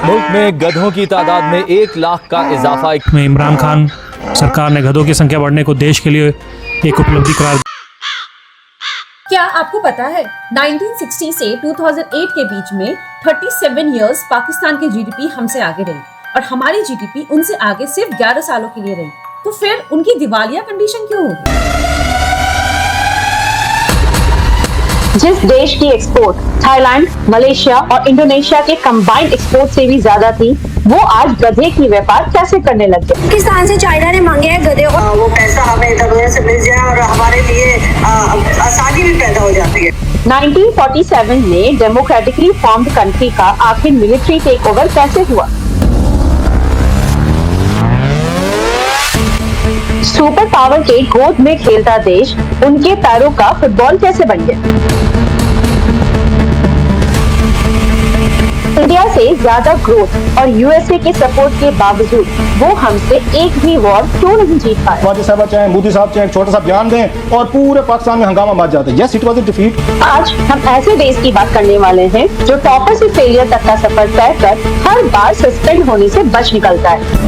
मुल्क में गधों की तादाद में 1 लाख का इजाफा। में इमरान खान सरकार ने गधों की संख्या बढ़ने को देश के लिए एक उपलब्धि करार। क्या आपको पता है 1960 से 2008 के बीच में 37 इयर्स पाकिस्तान की जीडीपी हमसे आगे रही और हमारी जीडीपी उनसे आगे सिर्फ 11 सालों के लिए रही। तो फिर उनकी दिवालिया कंडीशन क्यों होगी? जिस देश की एक्सपोर्ट थाईलैंड, मलेशिया और इंडोनेशिया के कंबाइंड एक्सपोर्ट से भी ज्यादा थी, वो आज गधे की व्यापार कैसे करने लग गए? पाकिस्तान से चाइना ने मांगे हैं गधे और वो पैसा हमें इधर से मिल जाए और हमारे लिए आसानी भी पैदा हो जाती है। 1947 में डेमोक्रेटिकली फॉर्म्ड कंट्री का आखिर मिलिट्री टेक ओवर कैसे हुआ? सुपर पावर के गोद में खेलता देश उनके पैरों का फुटबॉल कैसे बन गया? इंडिया से ज्यादा ग्रोथ और यूएसए के सपोर्ट के बावजूद वो हमसे एक भी वॉर क्यों नहीं जीत पाए? वाजी साहब चाहे मोदी साहब चाहे एक छोटा सा बयान दें और पूरे पाकिस्तान में हंगामा मच जाता है। Yes, it was a defeat. आज हम ऐसे देश की बात करने वाले हैं जो टॉपर से फेलियर तक का सफर तय कर हर बार सस्पेंड होने से बच निकलता है।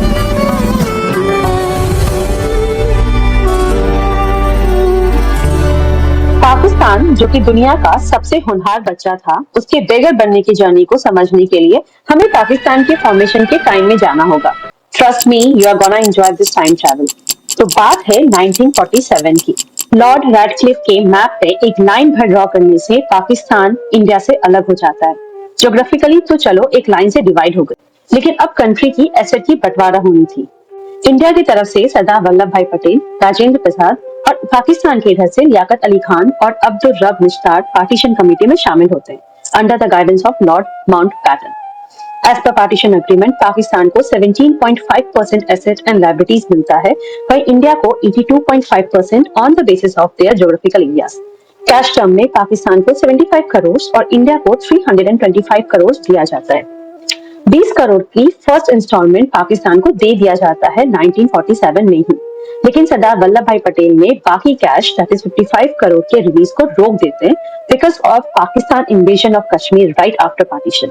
पाकिस्तान, जो कि दुनिया का सबसे होनहार बच्चा था, उसके बेगर बनने की जर्नी को समझने के लिए हमें पाकिस्तान के फॉर्मेशन के टाइम में जाना होगा। Trust me, you are gonna enjoy this time travel. तो बात है 1947 की। लॉर्ड रैडक्लिफ के मैप पे एक लाइन भर ड्रॉ करने से पाकिस्तान इंडिया से अलग हो जाता है। ज्योग्राफिकली तो चलो एक लाइन से डिवाइड हो गई, लेकिन अब कंट्री की एसेट की बंटवारा होनी थी। इंडिया की तरफ से सरदार वल्लभ भाई पटेल, राजेंद्र प्रसाद और पाकिस्तान के इधर से लियाकत अली खान और अब्दुल रब मुश्ताक पार्टीशन कमेटी में शामिल होते हैं under the guidance of lord Mountbatten. As per partition agreement Pakistan को 17.5% एसेट एंड लायबिलिटीज मिलता है, वहीं इंडिया को 82.5% on the basis of their geographical areas. Cash term में पाकिस्तान को 75 करोड़ और इंडिया को 325 करोड़ दिया जाता है। 20 करोड़ की फर्स्ट इंस्टॉलमेंट पाकिस्तान को दे दिया जाता है 1947 में ही, लेकिन सरदार वल्लभ भाई पटेल ने बाकी कैश दैट इज 55 करोड़ के रिलीज को रोक देते हैं because of Pakistan invasion of Kashmir right after partition.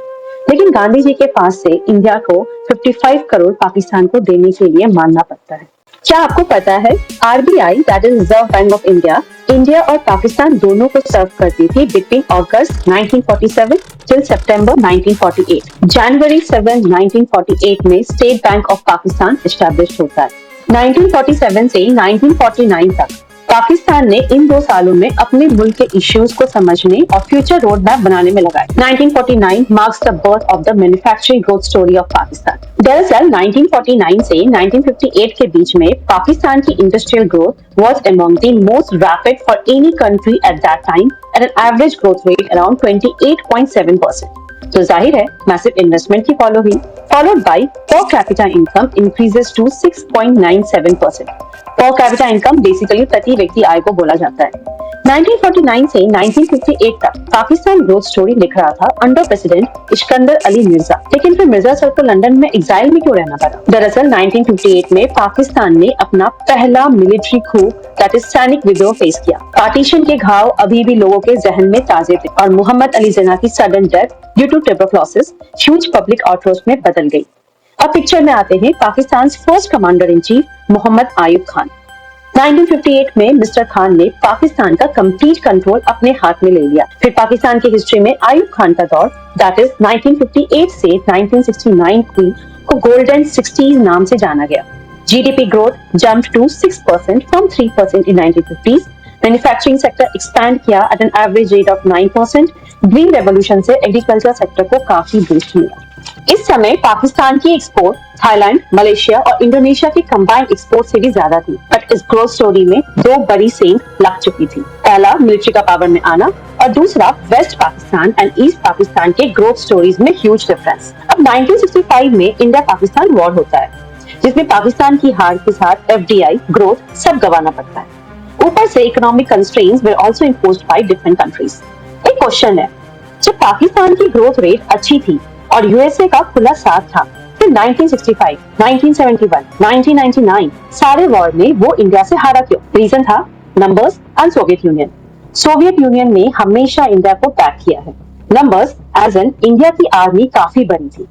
लेकिन गांधी जी के पास से इंडिया को 55 करोड़ पाकिस्तान को देने के लिए मानना पड़ता है। क्या आपको पता है RBI that is reserve bank of India, India और पाकिस्तान दोनों को सर्व करती थी बिटवीन अगस्त 1947 टिल सितंबर 1948। जनवरी 7, 1948 में state bank of Pakistan establish होता है। 1947 से 1949 तक पाकिस्तान ने इन 2 सालों में अपने मुल्क के इश्यूज को समझने और फ्यूचर रोड मैप बनाने में लगाए। 1949 marks the birth of the manufacturing growth story of Pakistan. दरअसल 1949 से 1958 के बीच में पाकिस्तान की industrial growth was among the most rapid for any country at that time at an average growth rate around 28.7%। तो जाहिर है मैसिव इन्वेस्टमेंट की फॉलो हुई, followed by per capita income increases to 6.97%. per capita income basically प्रति व्यक्ति आय को बोला जाता है। 1949 से 1958 तक पाकिस्तान ग्रोथ स्टोरी लिख रहा था under president Iskander Ali Mirza, लेकिन फिर मिर्जा सर को लंदन में एग्जाइल में क्यों रहना पड़ा? दरअसल 1958 में पाकिस्तान ने अपना पहला मिलिट्री coup दैट इज सैनिक विद्रोह फेस किया। पार्टीशन के घाव अभी भी लोगों के जहन में ताजे थे और मोहम्मद अली जिन्ना की sudden death due to tuberculosis huge public outreach में बदल गई। अब पिक्चर में आते हैं Pakistan first commander in chief Mohammad Ayub Khan. 1958 में मिस्टर खान ने पाकिस्तान का कंप्लीट कंट्रोल अपने हाथ में ले लिया। फिर पाकिस्तान की हिस्ट्री में आयुब खान का दौर दैट इज 1958 से 1969 को गोल्डन 60s नाम से जाना गया। GDP growth jumped to 6% from 3% in 1950s। Manufacturing sector expand किया at an average rate of 9%। Green revolution से एग्रीकल्चर सेक्टर को काफी बूस्ट मिला। इस समय पाकिस्तान की एक्सपोर्ट थाईलैंड, मलेशिया और इंडोनेशिया के कंबाइंड एक्सपोर्ट से भी ज्यादा थी, बट इस ग्रोथ स्टोरी में 2 बड़ी सेंध लग चुकी थी। पहला मिलिट्री का पावर में आना और दूसरा west Pakistan and east Pakistan के ग्रोथ स्टोरीज में ह्यूज डिफरेंस। अब 1965 में इंडिया पाकिस्तान वॉर होता है, जिसमें पाकिस्तान की हार के साथ एफडीआई ग्रोथ सब गंवाना पड़ता है। ऊपर से economic constraints were also imposed by different countries. एक क्वेश्चन है, जब पाकिस्तान की ग्रोथ रेट अच्छी थी और यूएसए का खुला साथ था, फिर 1965, 1971, 1999 सारे वॉर में वो इंडिया से हारा क्यों? रीजन था numbers and Soviet union. Soviet union ने हमेशा इंडिया को बैक किया है। नंबर्स एज एन इंडिया की आर्मी काफी बड़ी थी।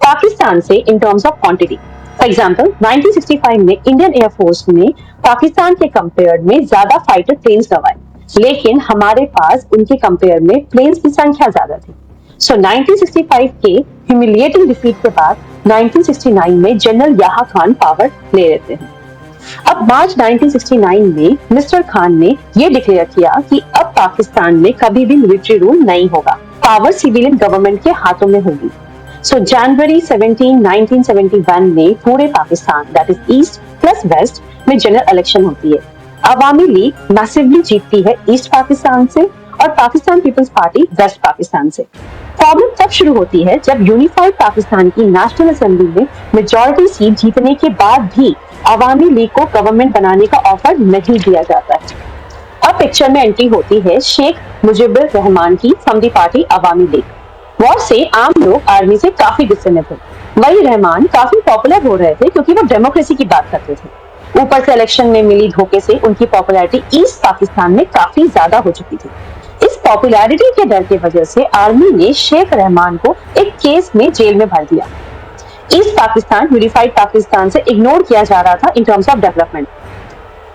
पाकिस्तान से इन terms of quantity. For example 1965 में इंडियन एयरफोर्स ने पाकिस्तान के कंपेयर में ज्यादा फाइटर प्लेन्स गंवाए, लेकिन हमारे पास उनके कंपेयर में प्लेन्स की संख्या ज्यादा थी। सो 1965 के ह्यूमिलिएटिंग डिफीट के बाद 1969 में जनरल याह्या खान पावर ले लेते हैं। अब मार्च 1969 में मिस्टर खान ने यह डिक्लेयर किया कि अब पाकिस्तान में कभी भी मिलिट्री रूल नहीं होगा, पावर सिविलियन गवर्नमेंट के हाथों में होगी। सो जनवरी 17, 1971 में पूरे Pakistan that is east plus west में जनरल इलेक्शन होती है। अवामी लीग मैसिवली जीतती है ईस्ट पाकिस्तान से और पाकिस्तान पीपल्स पार्टी वेस्ट पाकिस्तान से। प्रॉब्लम तब शुरू होती है जब यूनिफाइड पाकिस्तान की नेशनल असेंबली में मेजॉरिटी सीट जीतने के बाद भी अवामी लीग को गवर्नमेंट बनाने का ऑफर नहीं दिया जाता है। अब पिक्चर में एंट्री होती है शेख मुजीबुर रहमान की from the party Awami league. War से आम लोग आर्मी से काफी गुस्से में थे। वही रहमान काफी पॉपुलर हो रहे थे क्योंकि वो डेमोक्रेसी की बात करते थे। ऊपर से इलेक्शन में मिली धोखे से उनकी पॉपुलैरिटी ईस्ट पाकिस्तान में काफी ज्यादा हो चुकी थी। इस पॉपुलैरिटी के डर की वजह से आर्मी ने शेख रहमान को एक केस में जेल में भर दिया। ईस्ट पाकिस्तान यूनिफाइड पाकिस्तान से इग्नोर किया जा रहा था in terms of development.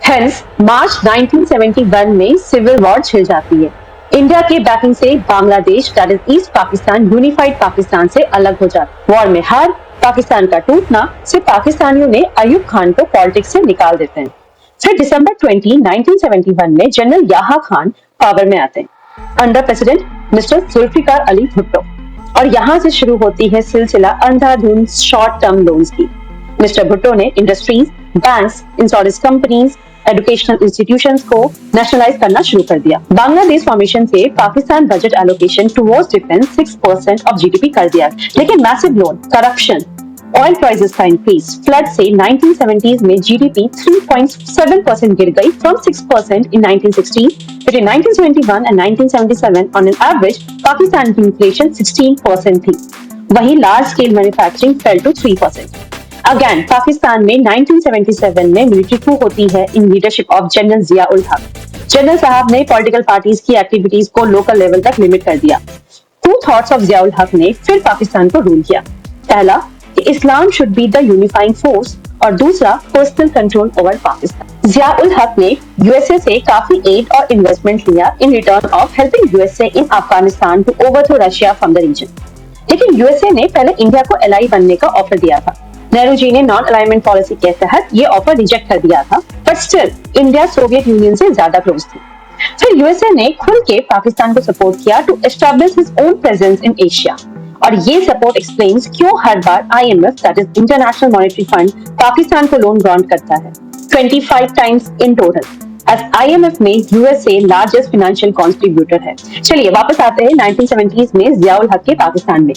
Hence March 1971 में सिविल वॉर छिड़ जाती है। इंडिया के बैकिंग से Bangladesh that is east Pakistan unified Pakistan से अलग हो जाता। वॉर में हार, पाकिस्तान का टूटना से पाकिस्तानियों ने अयूब खान को पॉलिटिक्स से निकाल देते हैं। फिर दिसंबर 20, 1971 में जनरल याह्या खान पावर में आते हैं under president mister Zulfikar Ali Bhutto, और यहाँ से शुरू होती है सिलसिला अंधाधुंध शॉर्ट टर्म लोन्स की। मिस्टर भुट्टो ने industries, banks, insurance companies, educational institutions को नेशनलाइज करना शुरू कर दिया। बांग्लादेश फॉर्मेशन से Pakistan budget allocation towards defence 6% of GDP कर दिया, लेकिन massive loan, corruption, oil prices का इंक्रीज, फ्लड से 1970s में जीडीपी 3.7% गिर गई from 6% in 1960। Between 1971 and 1977 on an average, Pakistan की इन्फ्लेशन 16% थी। वहीं large scale manufacturing fell to 3%। Again Pakistan में 1977 में मिलिट्री कू होती है in leadership of General Zia ul Haq. General साहब ने पॉलिटिकल पार्टीज की एक्टिविटीज को लोकल लेवल तक लिमिट कर दिया। Two thoughts of Zia ul Haq ने फिर पाकिस्तान को रूल किया। पहला कि Islam should be the unifying force और दूसरा personal control over Pakistan. Zia ul Haq ने यूएसए से काफी एड और इन्वेस्टमेंट लिया in return of helping USA in Afghanistan to overthrow Russia from the region. लेकिन यूएसए ने पहले इंडिया को एलाई बनने का ऑफर दिया था। नेहरू जी ने नॉन अलाइनमेंट पॉलिसी के तहत ये ऑफर रिजेक्ट कर दिया था, but still India Soviet union से ज्यादा क्लोज थी। फिर यूएसए ने खुल के पाकिस्तान को सपोर्ट किया to establish his own presence in Asia, और ये सपोर्ट एक्सप्लेन्स क्यों हर बार IMF that is international monetary fund Pakistan को लोन ग्रांट करता है 25 times in total, as IMF में यूएसए लार्जेस्ट फाइनेंशियल कंट्रीब्यूटर है। चलिए वापस आते हैं 1970s में जिया उल हक के पाकिस्तान में।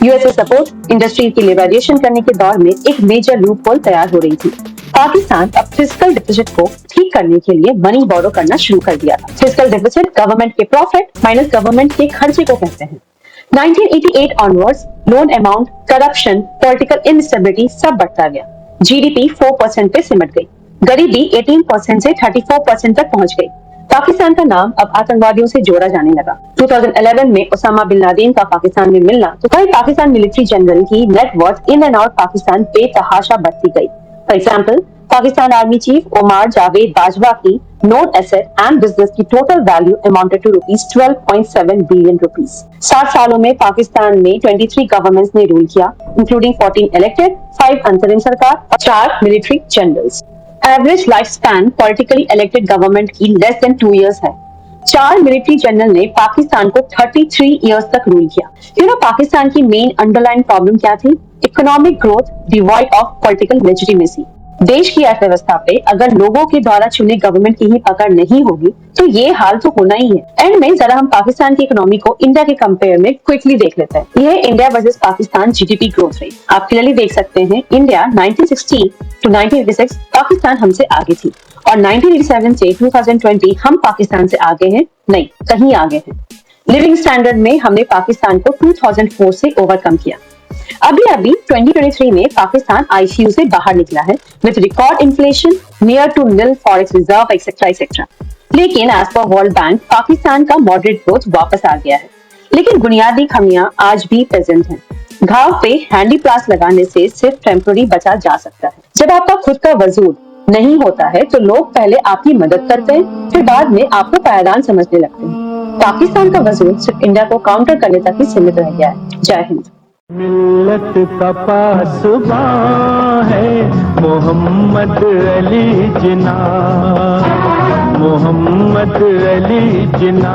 यूएसए सपोर्ट इंडस्ट्री की लिबरेशन करने के दौर में एक मेजर लूप होल तैयार हो रही थी। पाकिस्तान अब फिस्कल डिफिसिट को ठीक करने के लिए मनी बोरो करना शुरू कर दिया था। फिस्कल डिफिसिट गवर्नमेंट के प्रॉफिट माइनस गवर्नमेंट के खर्चे को कहते हैं। 1988 onwards loan amount, corruption, political instability सब बढ़ता गया। जीडीपी 4% पे सिमट गई, गरीबी 18% से 34% तक पहुंच गई। पाकिस्तान का नाम अब आतंकवादियों से जोड़ा जाने लगा। 2011 में ओसामा बिन लादेन का पाकिस्तान में मिलना, तो कई पाकिस्तान मिलिट्री जनरल की net worth in and out Pakistan बेतहाशा बढ़ती गई। For example Pakistan army chief Omar Javed Bajwa की नोट एसेट एंड बिजनेस की total value amounted to rupees 12.7 billion rupees. 60 सालों में पाकिस्तान में 23 गवर्नमेंट्स ने रूल किया, इंक्लूडिंग 14 इलेक्टेड, 5 अंतरिम सरकार और 4 military generals. Average life span politically elected government की लेस देन 2 इयर्स है। 4 मिलिट्री जनरल ने पाकिस्तान को 33 इयर्स तक रूल किया। पाकिस्तान की मेन अंडरलाइन प्रॉब्लम क्या थी? Economic growth devoid of political legitimacy. देश की अर्थव्यवस्था पे अगर लोगों के द्वारा चुने गवर्नमेंट की ही पकड़ नहीं होगी तो ये हाल तो होना ही है। एंड में जरा हम पाकिस्तान की इकोनॉमी को इंडिया के कंपेयर में क्विकली देख लेते हैं। यह India versus Pakistan GDP growth rate आप क्लियरली देख सकते हैं। इंडिया 1960 टू 1986 पाकिस्तान हमसे आगे थी, और 1987 से 2020 हम पाकिस्तान से आगे हैं नहीं, कहीं आगे हैं। लिविंग स्टैंडर्ड में हमने पाकिस्तान को 2004 से ओवरकम किया। अभी 2023 में पाकिस्तान आईसीयू से बाहर निकला है with record inflation, near to nil forex reserve etcetera etcetera. लेकिन एज पर वर्ल्ड बैंक पाकिस्तान का मॉडरेट ग्रोथ वापस आ गया है, लेकिन बुनियादी खामियां आज भी प्रेजेंट हैं। घाव पे हैंडी प्लास लगाने से सिर्फ टेम्पररी बचा जा सकता है। जब आपका खुद का वजूद नहीं होता है तो लोग पहले आपकी मदद करते हैं, फिर बाद में आपको पायदान समझने लगते हैं। पाकिस्तान का वजूद सिर्फ इंडिया को काउंटर करने तक ही सीमित रह गया है। जय हिंद। मिल्लत का पासबां है मोहम्मद अली जिन्ना, मोहम्मद अली जिन्ना।